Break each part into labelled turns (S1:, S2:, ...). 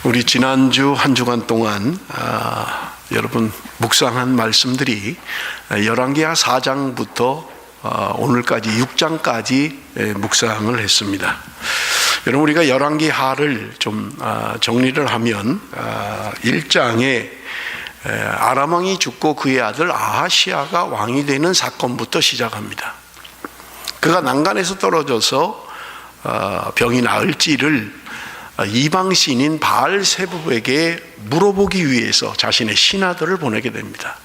S1: 우리 지난주 한 주간 동안 여러분 묵상한 말씀들이 열왕기하 4장부터 오늘까지 6장까지 묵상을 했습니다. 여러분 우리가 열왕기하를 좀 정리를 하면 1장에 아람 왕이 죽고 그의 아들 아하시아가 왕이 되는 사건부터 시작합니다. 그가 난간에서 떨어져서 병이 나을지를 이방 신인 바알세붑에게 물어보기 위해서 자신의 신하들을 보내게 됩니다.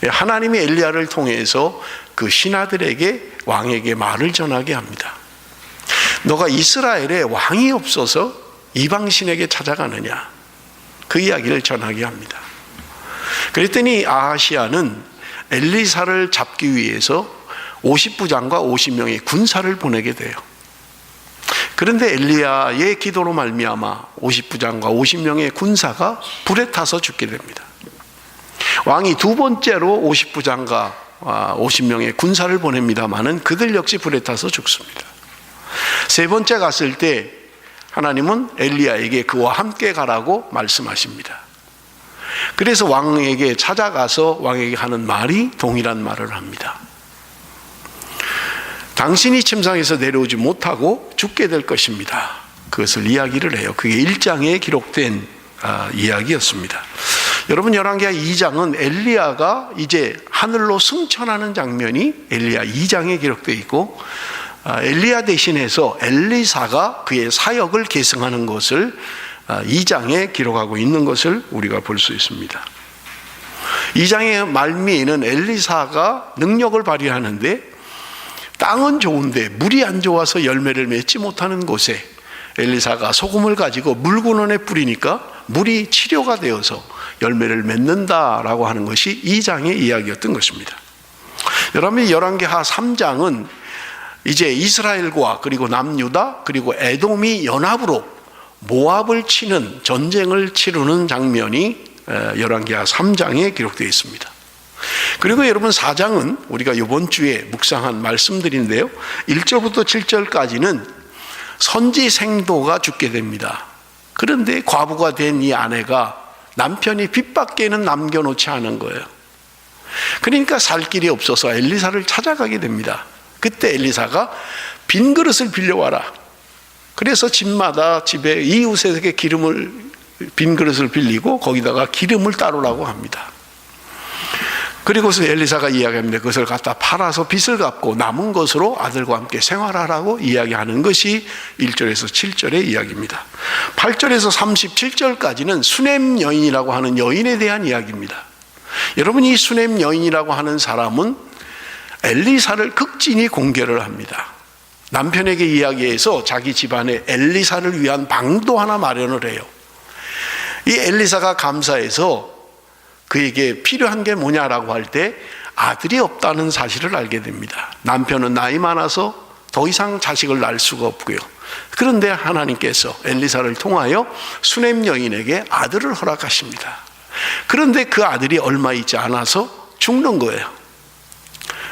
S1: 하나님이 엘리야를 통해서 그 신하들에게 왕에게 말을 전하게 합니다. 너가 이스라엘에 왕이 없어서 이방 신에게 찾아가느냐, 그 이야기를 전하게 합니다. 그랬더니 아하시아는 엘리사를 잡기 위해서 50부장과 50명의 군사를 보내게 돼요. 그런데 엘리야의 기도로 말미암아 50부장과 50명의 군사가 불에 타서 죽게 됩니다. 왕이 두 번째로 50부장과 50명의 군사를 보냅니다마는 그들 역시 불에 타서 죽습니다. 세 번째 갔을 때 하나님은 엘리야에게 그와 함께 가라고 말씀하십니다. 그래서 왕에게 찾아가서 왕에게 하는 말이 동일한 말을 합니다. 당신이 침상에서 내려오지 못하고 죽게 될 것입니다. 그것을 이야기를 해요. 그게 1장에 기록된 이야기였습니다. 여러분 열왕기하 2장은 엘리야가 이제 하늘로 승천하는 장면이 엘리야 2장에 기록되어 있고, 엘리야 대신해서 엘리사가 그의 사역을 계승하는 것을 2장에 기록하고 있는 것을 우리가 볼 수 있습니다. 2장의 말미에는 엘리사가 능력을 발휘하는데 땅은 좋은데 물이 안 좋아서 열매를 맺지 못하는 곳에 엘리사가 소금을 가지고 물구멍에 뿌리니까 물이 치료가 되어서 열매를 맺는다라고 하는 것이 2장의 이야기였던 것입니다. 여러분 열왕기하 3장은 이제 이스라엘과 그리고 남유다 그리고 에돔이 연합으로 모압을 치는 전쟁을 치르는 장면이 열왕기하 3장에 기록되어 있습니다. 그리고 여러분 4장은 우리가 이번 주에 묵상한 말씀들인데요, 1절부터 7절까지는 선지 생도가 죽게 됩니다. 그런데 과부가 된 이 아내가 남편이 빚밖에는 남겨놓지 않은 거예요. 그러니까 살 길이 없어서 엘리사를 찾아가게 됩니다. 그때 엘리사가 빈 그릇을 빌려와라. 그래서 집마다 집에 이웃에게 빈 그릇을 빌리고 거기다가 기름을 따르라고 합니다. 그리고서 엘리사가 이야기합니다. 그것을 갖다 팔아서 빚을 갚고 남은 것으로 아들과 함께 생활하라고 이야기하는 것이 1절에서 7절의 이야기입니다. 8절에서 37절까지는 수넴 여인이라고 하는 여인에 대한 이야기입니다. 여러분 이 수넴 여인이라고 하는 사람은 엘리사를 극진히 공개를 합니다. 남편에게 이야기해서 자기 집안에 엘리사를 위한 방도 하나 마련을 해요. 이 엘리사가 감사해서 그에게 필요한 게 뭐냐라고 할 때 아들이 없다는 사실을 알게 됩니다. 남편은 나이 많아서 더 이상 자식을 낳을 수가 없고요. 그런데 하나님께서 엘리사를 통하여 수넴 여인에게 아들을 허락하십니다. 그런데 그 아들이 얼마 있지 않아서 죽는 거예요.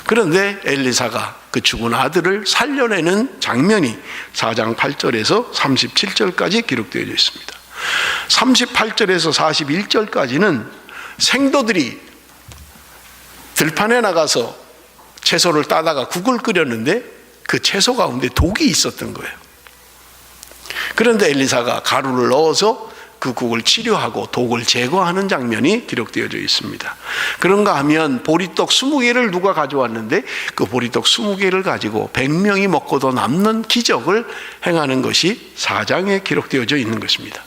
S1: 그런데 엘리사가 그 죽은 아들을 살려내는 장면이 4장 8절에서 37절까지 기록되어 있습니다. 38절에서 41절까지는 생도들이 들판에 나가서 채소를 따다가 국을 끓였는데 그 채소 가운데 독이 있었던 거예요. 그런데 엘리사가 가루를 넣어서 그 국을 치료하고 독을 제거하는 장면이 기록되어 있습니다. 그런가 하면 보리떡 20개를 누가 가져왔는데 그 보리떡 20개를 가지고 100명이 먹고도 남는 기적을 행하는 것이 4장에 기록되어 있는 것입니다.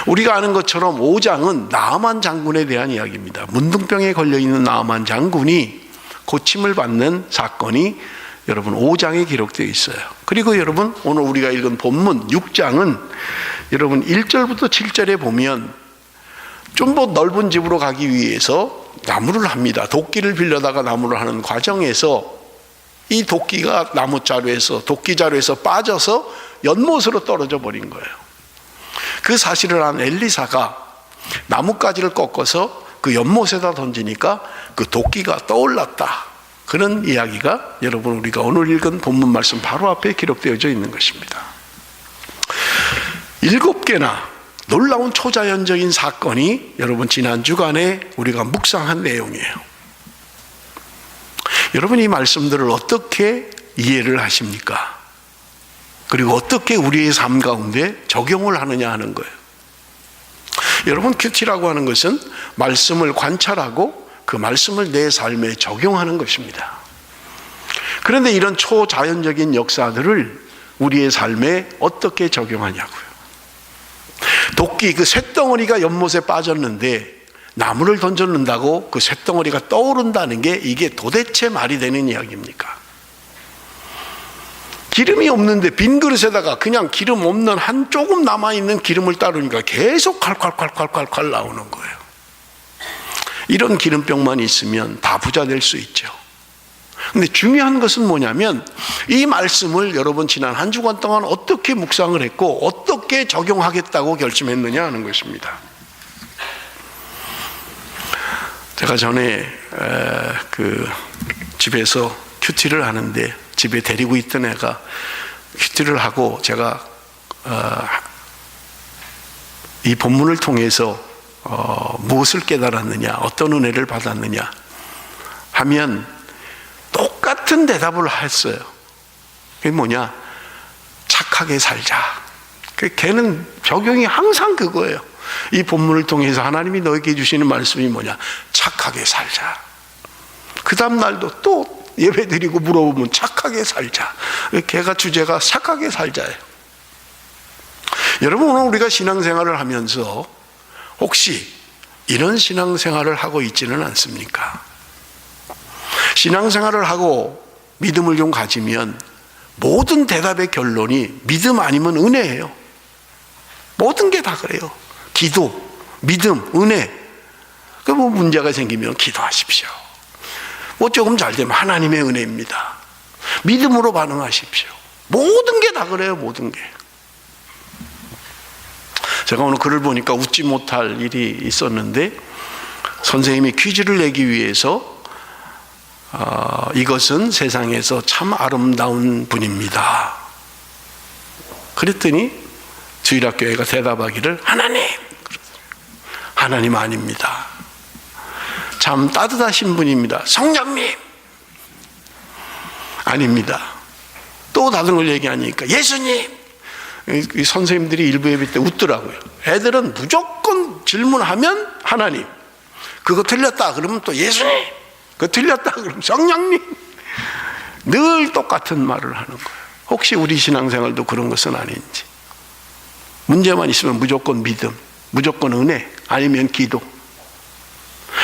S1: 우리가 아는 것처럼 5장은 나아만 장군에 대한 이야기입니다. 문둥병에 걸려있는 나아만 장군이 고침을 받는 사건이 여러분 5장에 기록되어 있어요. 그리고 여러분 오늘 우리가 읽은 본문 6장은 여러분 1절부터 7절에 보면 좀 더 넓은 집으로 가기 위해서 나무를 합니다. 도끼를 빌려다가 나무를 하는 과정에서 이 도끼가 도끼자루에서 빠져서 연못으로 떨어져 버린 거예요. 그 사실을 한 엘리사가 나뭇가지를 꺾어서 그 연못에다 던지니까 그 도끼가 떠올랐다. 그런 이야기가 여러분 우리가 오늘 읽은 본문 말씀 바로 앞에 기록되어 있는 것입니다. 7개나 놀라운 초자연적인 사건이 여러분 지난 주간에 우리가 묵상한 내용이에요. 여러분 이 말씀들을 어떻게 이해를 하십니까? 그리고 어떻게 우리의 삶 가운데 적용을 하느냐 하는 거예요. 여러분 큐티라고 하는 것은 말씀을 관찰하고 그 말씀을 내 삶에 적용하는 것입니다. 그런데 이런 초자연적인 역사들을 우리의 삶에 어떻게 적용하냐고요. 도끼 그 쇳덩어리가 연못에 빠졌는데 나무를 던졌는다고 그 쇳덩어리가 떠오른다는 게 이게 도대체 말이 되는 이야기입니까? 기름이 없는데 빈 그릇에다가 그냥 기름 없는 한 조금 남아있는 기름을 따르니까 계속 콸콸콸콸콸 나오는 거예요. 이런 기름병만 있으면 다 부자 될 수 있죠. 근데 중요한 것은 뭐냐면 이 말씀을 여러분 지난 한 주간 동안 어떻게 묵상을 했고 어떻게 적용하겠다고 결심했느냐 하는 것입니다. 제가 전에 그 집에서 큐티를 하는데 집에 데리고 있던 애가 큐티를 하고 제가 이 본문을 통해서 무엇을 깨달았느냐, 어떤 은혜를 받았느냐 하면 똑같은 대답을 했어요. 그게 뭐냐? 착하게 살자. 걔는 적용이 항상 그거예요. 이 본문을 통해서 하나님이 너에게 주시는 말씀이 뭐냐? 착하게 살자. 그 다음 날도 또 예배 드리고 물어보면 착하게 살자. 걔가 주제가 착하게 살자예요. 여러분 오늘 우리가 신앙생활을 하면서 혹시 이런 신앙생활을 하고 있지는 않습니까? 신앙생활을 하고 믿음을 좀 가지면 모든 대답의 결론이 믿음 아니면 은혜예요. 모든 게 다 그래요. 기도, 믿음, 은혜. 그 뭐 문제가 생기면 기도하십시오. 뭐 조금 잘 되면 하나님의 은혜입니다. 믿음으로 반응하십시오. 모든 게 다 그래요. 모든 게. 제가 오늘 글을 보니까 웃지 못할 일이 있었는데 선생님이 퀴즈를 내기 위해서 이것은 세상에서 참 아름다운 분입니다. 그랬더니 주일학교회가 대답하기를 하나님 아닙니다. 참 따뜻하신 분입니다. 성령님 아닙니다. 또 다른 걸 얘기하니까 예수님. 이 선생님들이 일부 예배 때 웃더라고요. 애들은 무조건 질문하면 하나님, 그거 틀렸다 그러면 또 예수님, 그거 틀렸다 그러면 성령님, 늘 똑같은 말을 하는 거예요. 혹시 우리 신앙생활도 그런 것은 아닌지. 문제만 있으면 무조건 믿음, 무조건 은혜, 아니면 기도.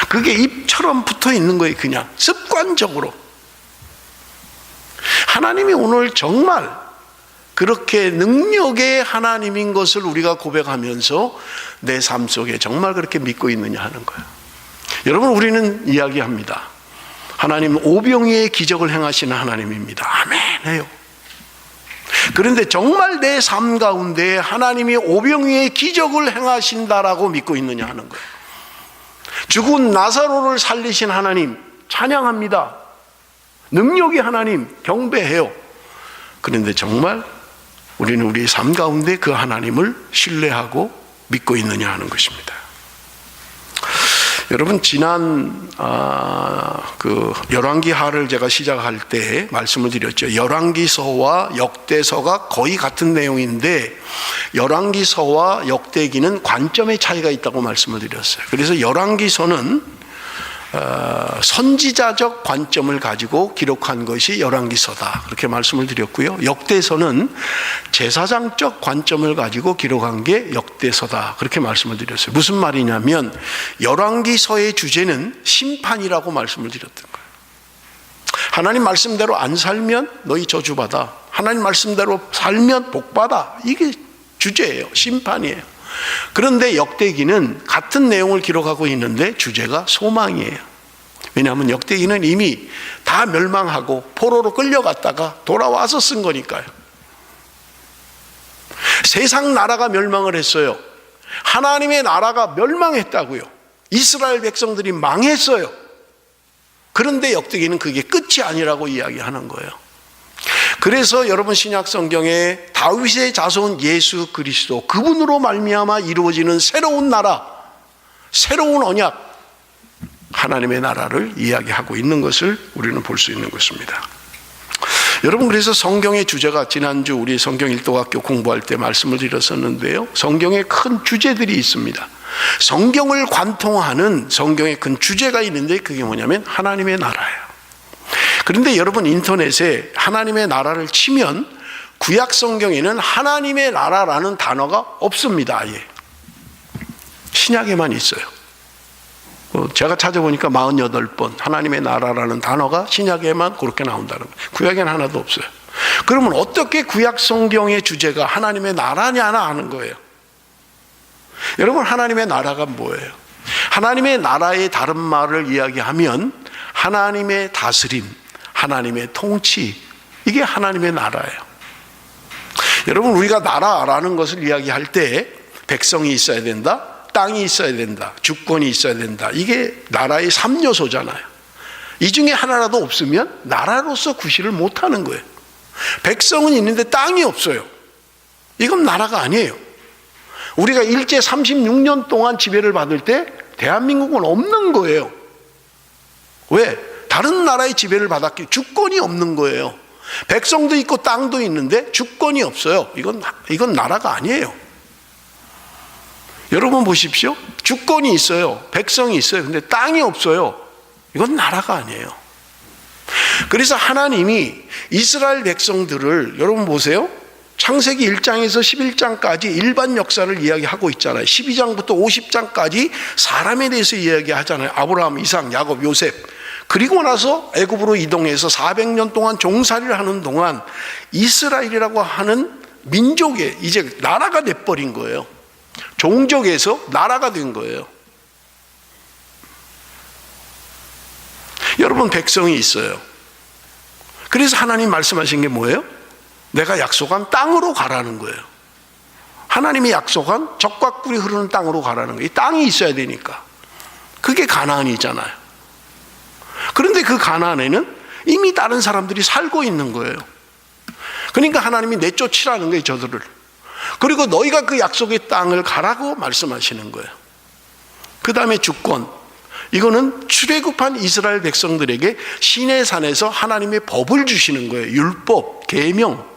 S1: 그게 입처럼 붙어 있는 거예요. 그냥 습관적으로. 하나님이 오늘 정말 그렇게 능력의 하나님인 것을 우리가 고백하면서 내 삶 속에 정말 그렇게 믿고 있느냐 하는 거예요. 여러분 우리는 이야기합니다. 하나님은 오병이의 기적을 행하시는 하나님입니다. 아멘 해요. 그런데 정말 내 삶 가운데 하나님이 오병이의 기적을 행하신다라고 믿고 있느냐 하는 거예요. 죽은 나사로를 살리신 하나님 찬양합니다. 능력의 하나님 경배해요. 그런데 정말 우리는 우리의 삶 가운데 그 하나님을 신뢰하고 믿고 있느냐 하는 것입니다. 여러분 지난 그 열왕기하를 제가 시작할 때 말씀을 드렸죠. 열왕기서와 역대서가 거의 같은 내용인데 열왕기서와 역대기는 관점의 차이가 있다고 말씀을 드렸어요. 그래서 열왕기서는 선지자적 관점을 가지고 기록한 것이 열왕기서다 그렇게 말씀을 드렸고요. 역대서는 제사장적 관점을 가지고 기록한 게 역대서다 그렇게 말씀을 드렸어요. 무슨 말이냐면 열왕기서의 주제는 심판이라고 말씀을 드렸던 거예요. 하나님 말씀대로 안 살면 너희 저주받아, 하나님 말씀대로 살면 복받아, 이게 주제예요. 심판이에요. 그런데 역대기는 같은 내용을 기록하고 있는데 주제가 소망이에요. 왜냐하면 역대기는 이미 다 멸망하고 포로로 끌려갔다가 돌아와서 쓴 거니까요. 세상 나라가 멸망을 했어요. 하나님의 나라가 멸망했다고요. 이스라엘 백성들이 망했어요. 그런데 역대기는 그게 끝이 아니라고 이야기하는 거예요. 그래서 여러분 신약 성경에 다윗의 자손 예수 그리스도, 그분으로 말미암아 이루어지는 새로운 나라, 새로운 언약, 하나님의 나라를 이야기하고 있는 것을 우리는 볼 수 있는 것입니다. 여러분, 그래서 성경의 주제가, 지난주 우리 성경 일독학교 공부할 때 말씀을 드렸었는데요, 성경에 큰 주제들이 있습니다. 성경을 관통하는 성경의 큰 주제가 있는데 그게 뭐냐면 하나님의 나라예요. 그런데 여러분, 인터넷에 하나님의 나라를 치면 구약 성경에는 하나님의 나라라는 단어가 없습니다. 아예 신약에만 있어요. 제가 찾아보니까 48번 하나님의 나라라는 단어가 신약에만 그렇게 나온다는 거예요. 구약에는 하나도 없어요. 그러면 어떻게 구약 성경의 주제가 하나님의 나라냐나 하는 거예요. 여러분, 하나님의 나라가 뭐예요? 하나님의 나라의 다른 말을 이야기하면 하나님의 다스림, 하나님의 통치, 이게 하나님의 나라예요. 여러분, 우리가 나라라는 것을 이야기할 때 백성이 있어야 된다, 땅이 있어야 된다, 주권이 있어야 된다, 이게 나라의 3요소잖아요. 이 중에 하나라도 없으면 나라로서 구실을 못하는 거예요. 백성은 있는데 땅이 없어요. 이건 나라가 아니에요. 우리가 일제 36년 동안 지배를 받을 때 대한민국은 없는 거예요. 왜? 다른 나라의 지배를 받았기, 주권이 없는 거예요. 백성도 있고 땅도 있는데 주권이 없어요. 이건 나라가 아니에요. 여러분 보십시오. 주권이 있어요. 백성이 있어요. 근데 땅이 없어요. 이건 나라가 아니에요. 그래서 하나님이 이스라엘 백성들을, 여러분 보세요. 창세기 1장에서 11장까지 일반 역사를 이야기하고 있잖아요. 12장부터 50장까지 사람에 대해서 이야기하잖아요. 아브라함, 이삭, 야곱, 요셉. 그리고 나서 애굽으로 이동해서 400년 동안 종살이를 하는 동안 이스라엘이라고 하는 민족에 이제 나라가 돼버린 거예요. 종족에서 나라가 된 거예요. 여러분, 백성이 있어요. 그래서 하나님 말씀하신 게 뭐예요? 내가 약속한 땅으로 가라는 거예요. 하나님이 약속한 젖과 꿀이 흐르는 땅으로 가라는 거예요. 이 땅이 있어야 되니까. 그게 가나안이잖아요. 그런데 그 가나안에는 이미 다른 사람들이 살고 있는 거예요. 그러니까 하나님이 내쫓으라는 거예요, 저들을. 그리고 너희가 그 약속의 땅을 가라고 말씀하시는 거예요. 그 다음에 주권. 이거는 출애굽한 이스라엘 백성들에게 시내산에서 하나님의 법을 주시는 거예요. 율법, 계명.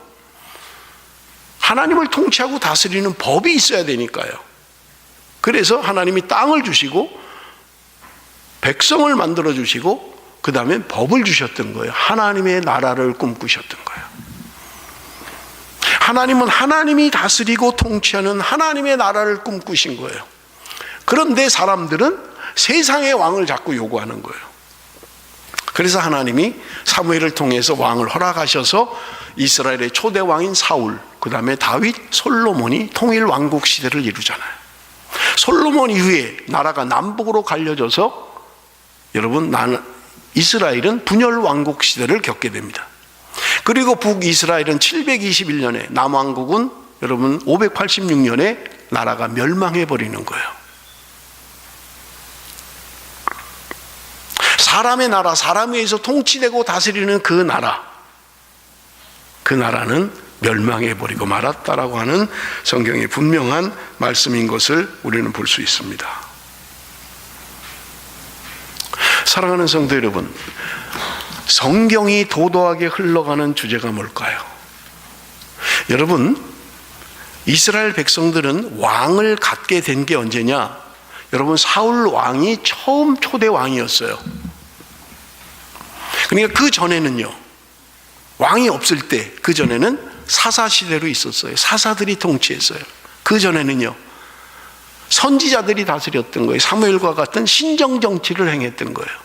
S1: 하나님을 통치하고 다스리는 법이 있어야 되니까요. 그래서 하나님이 땅을 주시고 백성을 만들어 주시고 그 다음에 법을 주셨던 거예요. 하나님의 나라를 꿈꾸셨던 거예요. 하나님은 하나님이 다스리고 통치하는 하나님의 나라를 꿈꾸신 거예요. 그런데 사람들은 세상의 왕을 자꾸 요구하는 거예요. 그래서 하나님이 사무엘을 통해서 왕을 허락하셔서 이스라엘의 초대 왕인 사울, 그 다음에 다윗, 솔로몬이 통일 왕국 시대를 이루잖아요. 솔로몬 이후에 나라가 남북으로 갈려져서 여러분, 이스라엘은 분열 왕국 시대를 겪게 됩니다. 그리고 북이스라엘은 721년에, 남왕국은 여러분 586년에 나라가 멸망해 버리는 거예요. 사람의 나라, 사람에 의해서 통치되고 다스리는 그 나라는 멸망해 버리고 말았다라고 하는 성경의 분명한 말씀인 것을 우리는 볼 수 있습니다. 사랑하는 성도 여러분, 성경이 도도하게 흘러가는 주제가 뭘까요? 여러분, 이스라엘 백성들은 왕을 갖게 된 게 언제냐? 여러분, 사울 왕이 처음 초대 왕이었어요. 그러니까 그 전에는요, 왕이 없을 때, 그 전에는 사사시대로 있었어요. 사사들이 통치했어요. 그 전에는요, 선지자들이 다스렸던 거예요. 사무엘과 같은 신정정치를 행했던 거예요.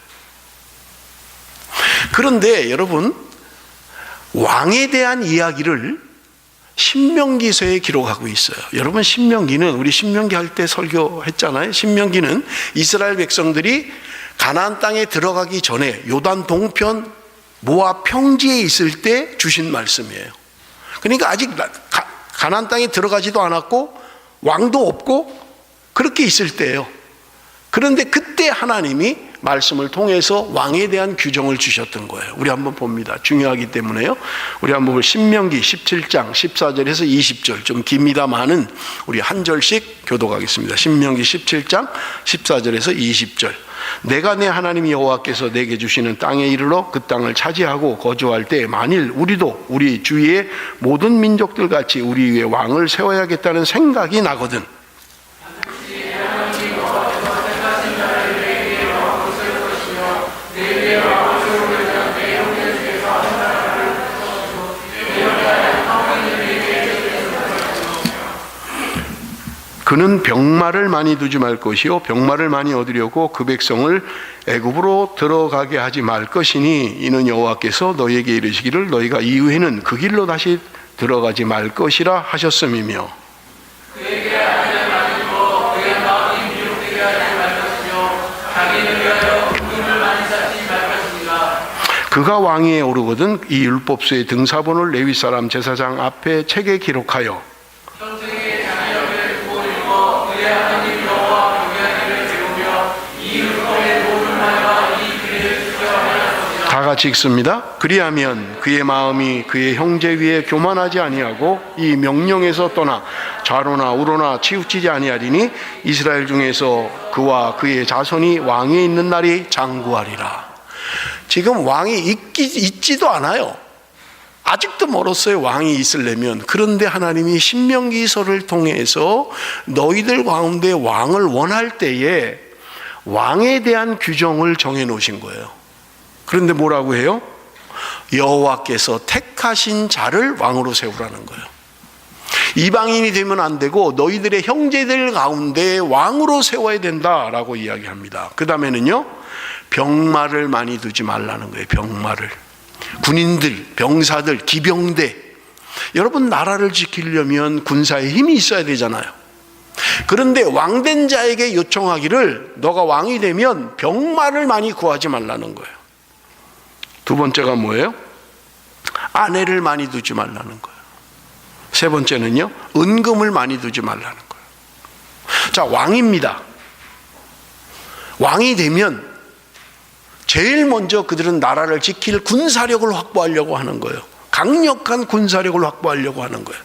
S1: 그런데 여러분, 왕에 대한 이야기를 신명기서에 기록하고 있어요. 여러분, 신명기는, 우리 신명기 할 때 설교했잖아요. 신명기는 이스라엘 백성들이 가나안 땅에 들어가기 전에 요단 동편 모압 평지에 있을 때 주신 말씀이에요. 그러니까 아직 가나안 땅에 들어가지도 않았고 왕도 없고 그렇게 있을 때예요. 그런데 그때 하나님이 말씀을 통해서 왕에 대한 규정을 주셨던 거예요. 우리 한번 봅니다. 중요하기 때문에요. 우리 한번 신명기 17장 14절에서 20절, 좀 깁니다만은 우리 한 절씩 교독하겠습니다. 신명기 17장 14절에서 20절. 내가 내 하나님 여호와께서 내게 주시는 땅에 이르러 그 땅을 차지하고 거주할 때 만일 우리도 우리 주위의 모든 민족들 같이 우리 위에 왕을 세워야겠다는 생각이 나거든. 그는 병마를 많이 두지 말 것이요 병마를 많이 얻으려고 그 백성을 애굽으로 들어가게 하지 말 것이니 이는 여호와께서 너희에게 이르시기를 너희가 이후에는 그 길로 다시 들어가지 말 것이라 하셨음이며 그에게 아내를 많이고 그의 마음이 미혹되게 하지 말 것이며 자기를 위하여 금을 많이 쌓지 말 것이니라. 그가 왕위에 오르거든 이 율법서의 등사본을 레위 사람 제사장 앞에 책에 기록하여 다 같이 읽습니다. 그리하면 그의 마음이 그의 형제 위에 교만하지 아니하고 이 명령에서 떠나 좌로나 우로나 치우치지 아니하리니 이스라엘 중에서 그와 그의 자손이 왕에 있는 날이 장구하리라. 지금 왕이 있지도 않아요. 아직도 멀었어요. 왕이 있으려면. 그런데 하나님이 신명기서를 통해서 너희들 가운데 왕을 원할 때에 왕에 대한 규정을 정해 놓으신 거예요. 그런데 뭐라고 해요? 여호와께서 택하신 자를 왕으로 세우라는 거예요. 이방인이 되면 안 되고 너희들의 형제들 가운데 왕으로 세워야 된다라고 이야기합니다. 그 다음에는요, 병마를 많이 두지 말라는 거예요. 병마를. 군인들, 병사들, 기병대. 여러분, 나라를 지키려면 군사에 힘이 있어야 되잖아요. 그런데 왕된 자에게 요청하기를 너가 왕이 되면 병마를 많이 구하지 말라는 거예요. 두 번째가 뭐예요? 아내를 많이 두지 말라는 거예요. 세 번째는요, 은금을 많이 두지 말라는 거예요. 자, 왕입니다. 왕이 되면 제일 먼저 그들은 나라를 지킬 군사력을 확보하려고 하는 거예요. 강력한 군사력을 확보하려고 하는 거예요.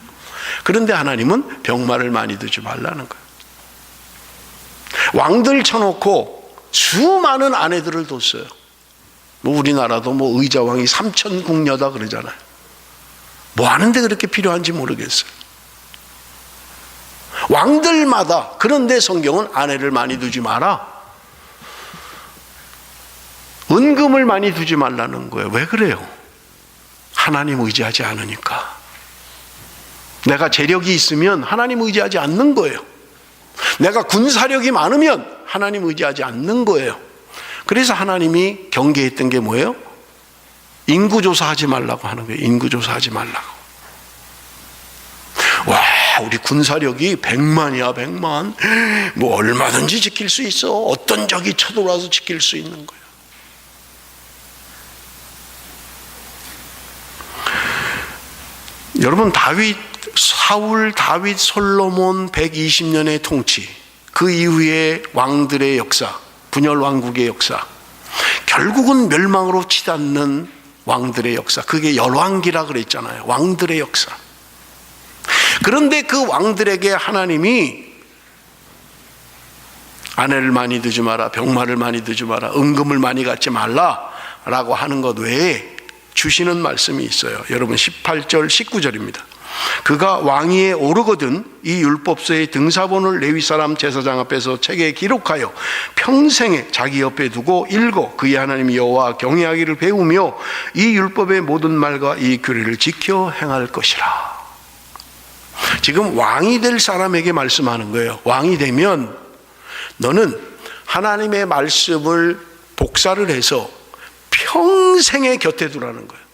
S1: 그런데 하나님은 병마를 많이 두지 말라는 거예요. 왕들 쳐놓고 수많은 아내들을 뒀어요. 뭐 우리나라도 뭐 의자왕이 3,000궁녀다 그러잖아요. 뭐 하는데 그렇게 필요한지 모르겠어요. 왕들마다. 그런데 성경은 아내를 많이 두지 마라, 은금을 많이 두지 말라는 거예요. 왜 그래요? 하나님 의지하지 않으니까. 내가 재력이 있으면 하나님 의지하지 않는 거예요. 내가 군사력이 많으면 하나님 의지하지 않는 거예요. 그래서 하나님이 경계했던 게 뭐예요? 인구조사하지 말라고 하는 거예요. 인구조사하지 말라고. 와, 우리 군사력이 100만이야 100만. 뭐 얼마든지 지킬 수 있어. 어떤 적이 쳐들어와서 지킬 수 있는 거예요. 여러분, 사울, 다윗, 솔로몬 120년의 통치, 그 이후에 왕들의 역사, 분열 왕국의 역사, 결국은 멸망으로 치닫는 왕들의 역사, 그게 열왕기라 그랬잖아요. 왕들의 역사. 그런데 그 왕들에게 하나님이 아내를 많이 두지 마라, 병마를 많이 두지 마라, 은금을 많이 갖지 말라 라고 하는 것 외에 주시는 말씀이 있어요. 여러분, 18절 19절입니다. 그가 왕위에 오르거든 이 율법서의 등사본을 레위 사람 제사장 앞에서 책에 기록하여 평생에 자기 옆에 두고 읽어 그의 하나님 여호와 경외하기를 배우며 이 율법의 모든 말과 이 규례를 지켜 행할 것이라. 지금 왕이 될 사람에게 말씀하는 거예요. 왕이 되면 너는 하나님의 말씀을 복사를 해서 평생에 곁에 두라는 거예요.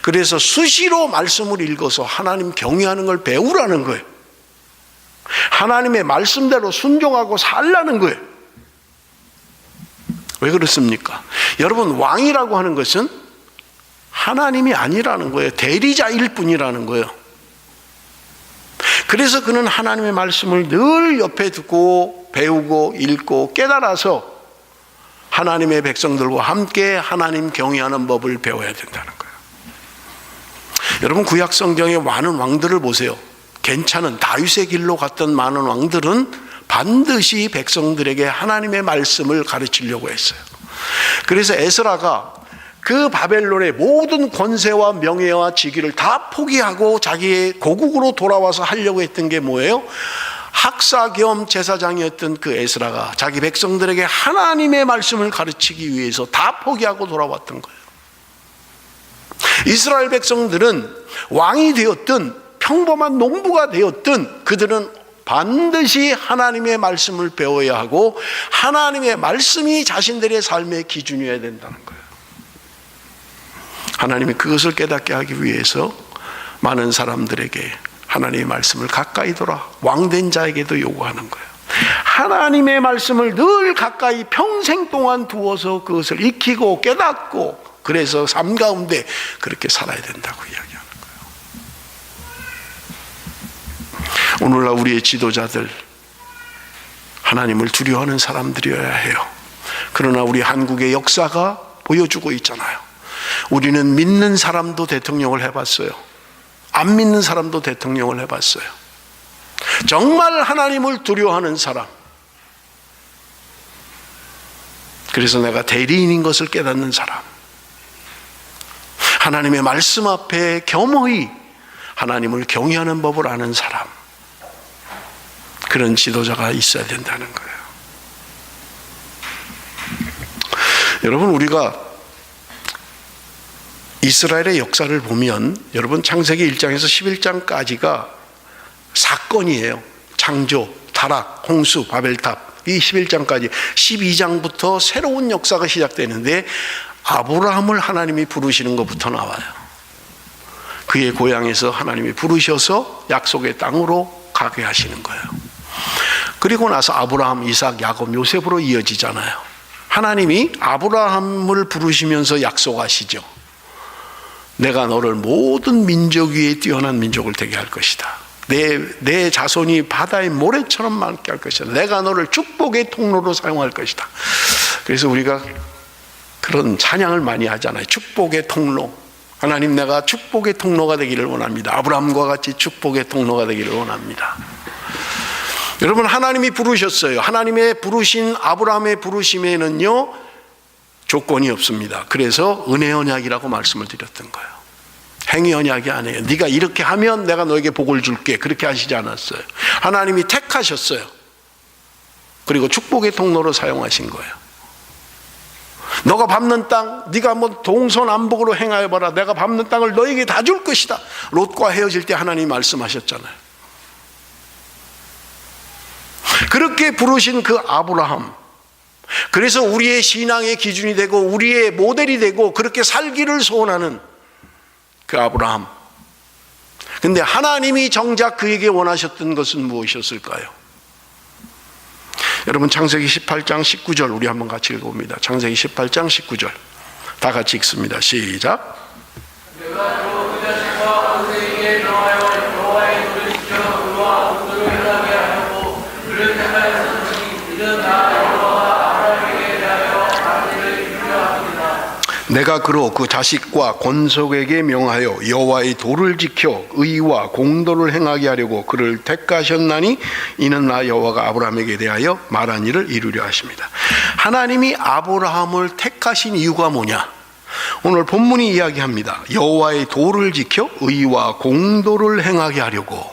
S1: 그래서 수시로 말씀을 읽어서 하나님 경외하는 걸 배우라는 거예요. 하나님의 말씀대로 순종하고 살라는 거예요. 왜 그렇습니까? 여러분, 왕이라고 하는 것은 하나님이 아니라는 거예요. 대리자일 뿐이라는 거예요. 그래서 그는 하나님의 말씀을 늘 옆에 두고 배우고 읽고 깨달아서 하나님의 백성들과 함께 하나님 경외하는 법을 배워야 된다는 거예요. 여러분, 구약 성경의 많은 왕들을 보세요. 괜찮은 다윗의 길로 갔던 많은 왕들은 반드시 백성들에게 하나님의 말씀을 가르치려고 했어요. 그래서 에스라가 그 바벨론의 모든 권세와 명예와 직위를 다 포기하고 자기의 고국으로 돌아와서 하려고 했던 게 뭐예요? 학사 겸 제사장이었던 그 에스라가 자기 백성들에게 하나님의 말씀을 가르치기 위해서 다 포기하고 돌아왔던 거예요. 이스라엘 백성들은 왕이 되었든 평범한 농부가 되었든 그들은 반드시 하나님의 말씀을 배워야 하고 하나님의 말씀이 자신들의 삶의 기준이어야 된다는 거예요. 하나님이 그것을 깨닫게 하기 위해서 많은 사람들에게 하나님의 말씀을 가까이 둬라, 왕된 자에게도 요구하는 거예요. 하나님의 말씀을 늘 가까이 평생 동안 두어서 그것을 익히고 깨닫고 그래서 삶 가운데 그렇게 살아야 된다고 이야기하는 거예요. 오늘날 우리의 지도자들 하나님을 두려워하는 사람들이어야 해요. 그러나 우리 한국의 역사가 보여주고 있잖아요. 우리는 믿는 사람도 대통령을 해봤어요. 안 믿는 사람도 대통령을 해봤어요. 정말 하나님을 두려워하는 사람, 그래서 내가 대리인인 것을 깨닫는 사람, 하나님의 말씀 앞에 겸허히 하나님을 경외하는 법을 아는 사람, 그런 지도자가 있어야 된다는 거예요. 여러분, 우리가 이스라엘의 역사를 보면 여러분 창세기 1장에서 11장까지가 사건이에요. 창조, 타락, 홍수, 바벨탑, 이 11장까지 12장부터 새로운 역사가 시작되는데 아브라함을 하나님이 부르시는 것부터 나와요. 그의 고향에서 하나님이 부르셔서 약속의 땅으로 가게 하시는 거예요. 그리고 나서 아브라함, 이삭, 야곱, 요셉으로 이어지잖아요. 하나님이 아브라함을 부르시면서 약속하시죠. 내가 너를 모든 민족 위에 뛰어난 민족을 되게 할 것이다. 내 자손이 바다의 모래처럼 많게 할 것이다. 내가 너를 축복의 통로로 사용할 것이다. 그래서 우리가 그런 찬양을 많이 하잖아요. 축복의 통로. 하나님, 내가 축복의 통로가 되기를 원합니다. 아브라함과 같이 축복의 통로가 되기를 원합니다. 여러분, 하나님이 부르셨어요. 하나님의 부르신 아브라함의 부르심에는요 조건이 없습니다. 그래서 은혜 언약이라고 말씀을 드렸던 거예요. 행위 언약이 아니에요. 네가 이렇게 하면 내가 너에게 복을 줄게, 그렇게 하시지 않았어요. 하나님이 택하셨어요. 그리고 축복의 통로로 사용하신 거예요. 너가 밟는 땅, 네가 한번 동서남북으로 행하여 봐라. 내가 밟는 땅을 너에게 다 줄 것이다. 롯과 헤어질 때 하나님이 말씀하셨잖아요. 그렇게 부르신 그 아브라함, 그래서 우리의 신앙의 기준이 되고 우리의 모델이 되고 그렇게 살기를 소원하는 그 아브라함. 근데 하나님이 정작 그에게 원하셨던 것은 무엇이었을까요? 여러분, 창세기 18장 19절 우리 한번 같이 읽어봅니다. 창세기 18장 19절 다 같이 읽습니다. 시작. 내가 그로 그 자식과 권속에게 명하여 여호와의 도를 지켜 의와 공도를 행하게 하려고 그를 택하셨나니 이는 나 여호와가 아브라함에게 대하여 말한 일을 이루려 하십니다. 하나님이 아브라함을 택하신 이유가 뭐냐? 오늘 본문이 이야기합니다. 여호와의 도를 지켜 의와 공도를 행하게 하려고.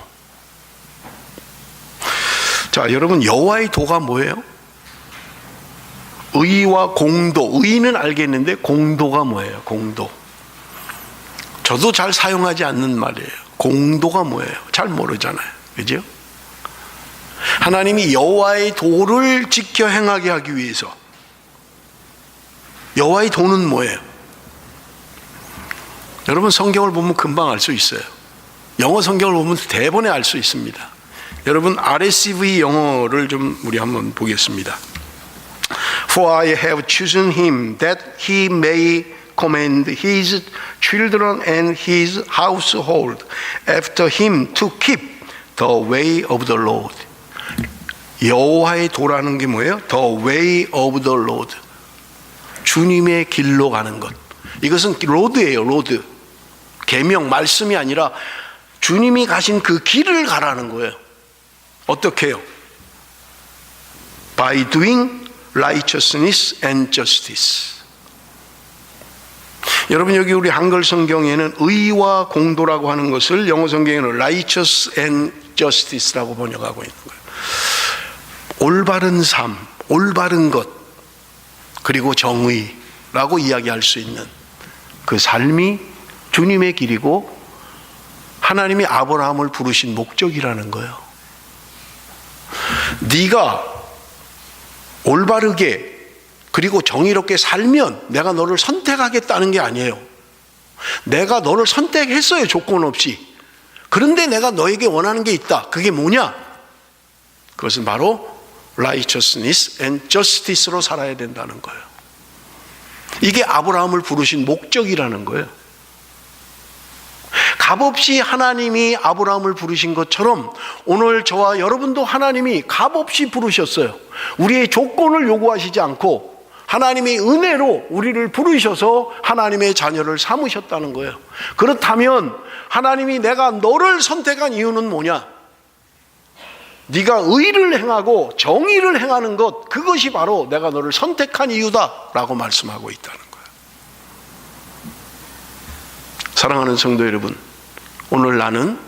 S1: 자, 여러분, 여호와의 도가 뭐예요? 의와 공도. 의는 알겠는데 공도가 뭐예요? 공도. 저도 잘 사용하지 않는 말이에요. 공도가 뭐예요? 잘 모르잖아요. 그죠? 하나님이 여호와의 도를 지켜 행하게 하기 위해서. 여호와의 도는 뭐예요? 여러분, 성경을 보면 금방 알 수 있어요. 영어 성경을 보면 대번에 알 수 있습니다. 여러분, RSV 영어를 좀 우리 한번 보겠습니다. For I have chosen him that he may command his children and his household after him to keep the way of the Lord. 여호와의 도라는 게 뭐예요? The way of the Lord. 주님의 길로 가는 것. 이것은 로드예요, 로드. 계명, 말씀이 아니라 주님이 가신 그 길을 가라는 거예요. 어떻게 해요? By doing righteousness and justice. 여러분, 여기 우리 한글 성경에는 의와 공도라고 하는 것을 영어 성경에는 righteous and justice라고 번역하고 있는 거예요. 올바른 삶, 올바른 것, 그리고 정의라고 이야기할 수 있는 그 삶이 주님의 길이고 하나님이 아브라함을 부르신 목적이라는 거예요. 네가 올바르게 그리고 정의롭게 살면 내가 너를 선택하겠다는 게 아니에요. 내가 너를 선택했어요, 조건 없이. 그런데 내가 너에게 원하는 게 있다. 그게 뭐냐? 그것은 바로 righteousness and justice로 살아야 된다는 거예요. 이게 아브라함을 부르신 목적이라는 거예요. 값없이 하나님이 아브라함을 부르신 것처럼 오늘 저와 여러분도 하나님이 값없이 부르셨어요. 우리의 조건을 요구하시지 않고 하나님의 은혜로 우리를 부르셔서 하나님의 자녀를 삼으셨다는 거예요. 그렇다면 하나님이 내가 너를 선택한 이유는 뭐냐? 네가 의를 행하고 정의를 행하는 것, 그것이 바로 내가 너를 선택한 이유다라고 말씀하고 있다는 거예요. 사랑하는 성도 여러분, 오늘 나는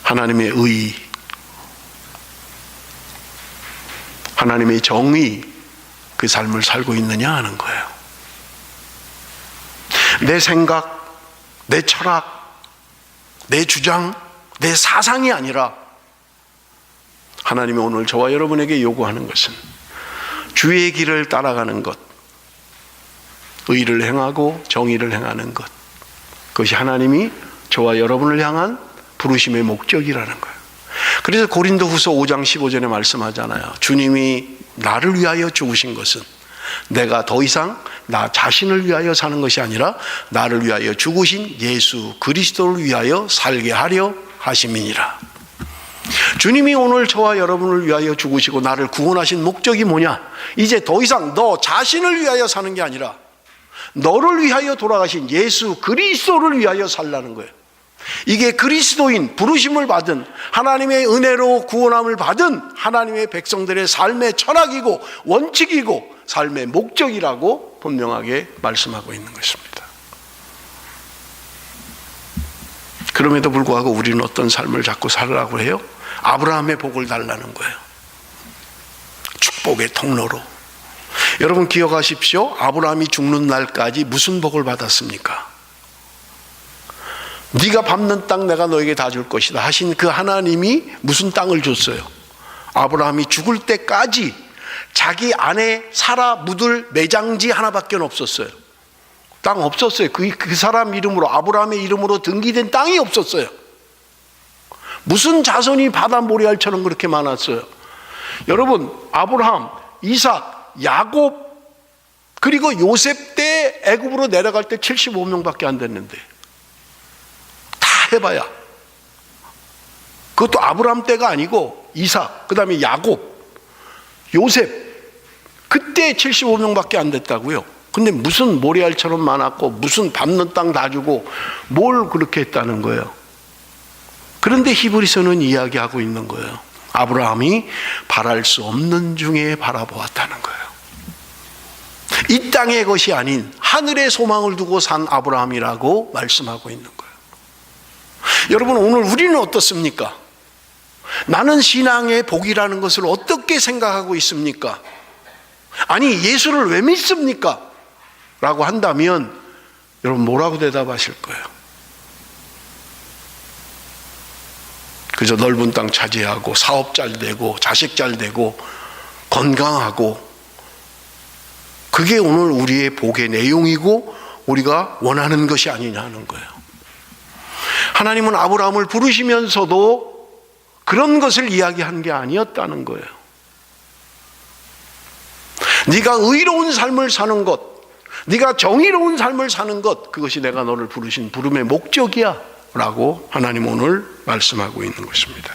S1: 하나님의 의, 하나님의 정의, 그 삶을 살고 있느냐 하는 거예요. 내 생각, 내 철학, 내 주장, 내 사상이 아니라 하나님이 오늘 저와 여러분에게 요구하는 것은 주의 길을 따라가는 것, 의를 행하고 정의를 행하는 것, 그것이 하나님이 저와 여러분을 향한 부르심의 목적이라는 거예요. 그래서 고린도후서 5장 15절에 말씀하잖아요. 주님이 나를 위하여 죽으신 것은 내가 더 이상 나 자신을 위하여 사는 것이 아니라 나를 위하여 죽으신 예수 그리스도를 위하여 살게 하려 하심이니라. 주님이 오늘 저와 여러분을 위하여 죽으시고 나를 구원하신 목적이 뭐냐? 이제 더 이상 너 자신을 위하여 사는 게 아니라 너를 위하여 돌아가신 예수 그리스도를 위하여 살라는 거예요. 이게 그리스도인, 부르심을 받은, 하나님의 은혜로 구원함을 받은 하나님의 백성들의 삶의 철학이고 원칙이고 삶의 목적이라고 분명하게 말씀하고 있는 것입니다. 그럼에도 불구하고 우리는 어떤 삶을 자꾸 살라고 해요? 아브라함의 복을 달라는 거예요. 축복의 통로로. 여러분 기억하십시오. 아브라함이 죽는 날까지 무슨 복을 받았습니까? 네가 밟는 땅 내가 너에게 다 줄 것이다 하신 그 하나님이 무슨 땅을 줬어요? 아브라함이 죽을 때까지 자기 아내 사라 묻을 매장지 하나밖에 없었어요. 땅 없었어요. 그 사람 이름으로, 아브라함의 이름으로 등기된 땅이 없었어요. 무슨 자손이 바다 모래알처럼 그렇게 많았어요. 여러분, 아브라함, 이삭, 야곱, 그리고 요셉 때 애굽으로 내려갈 때 75명밖에 안 됐는데 해봐야 그것도 아브라함 때가 아니고 이삭, 그 다음에 야곱, 요셉, 그때 75명밖에 안 됐다고요. 근데 무슨 모래알처럼 많았고 무슨 밟는 땅 다 주고 뭘 그렇게 했다는 거예요. 그런데 히브리서는 이야기하고 있는 거예요. 아브라함이 바랄 수 없는 중에 바라보았다는 거예요. 이 땅의 것이 아닌 하늘의 소망을 두고 산 아브라함이라고 말씀하고 있는 거예요. 여러분, 오늘 우리는 어떻습니까? 나는 신앙의 복이라는 것을 어떻게 생각하고 있습니까? 아니, 예수를 왜 믿습니까? 라고 한다면 여러분 뭐라고 대답하실 거예요? 그저 넓은 땅 차지하고 사업 잘 되고 자식 잘 되고 건강하고, 그게 오늘 우리의 복의 내용이고 우리가 원하는 것이 아니냐는 거예요. 하나님은 아브라함을 부르시면서도 그런 것을 이야기한 게 아니었다는 거예요. 네가 의로운 삶을 사는 것, 네가 정의로운 삶을 사는 것, 그것이 내가 너를 부르신 부름의 목적이야 라고 하나님 오늘 말씀하고 있는 것입니다.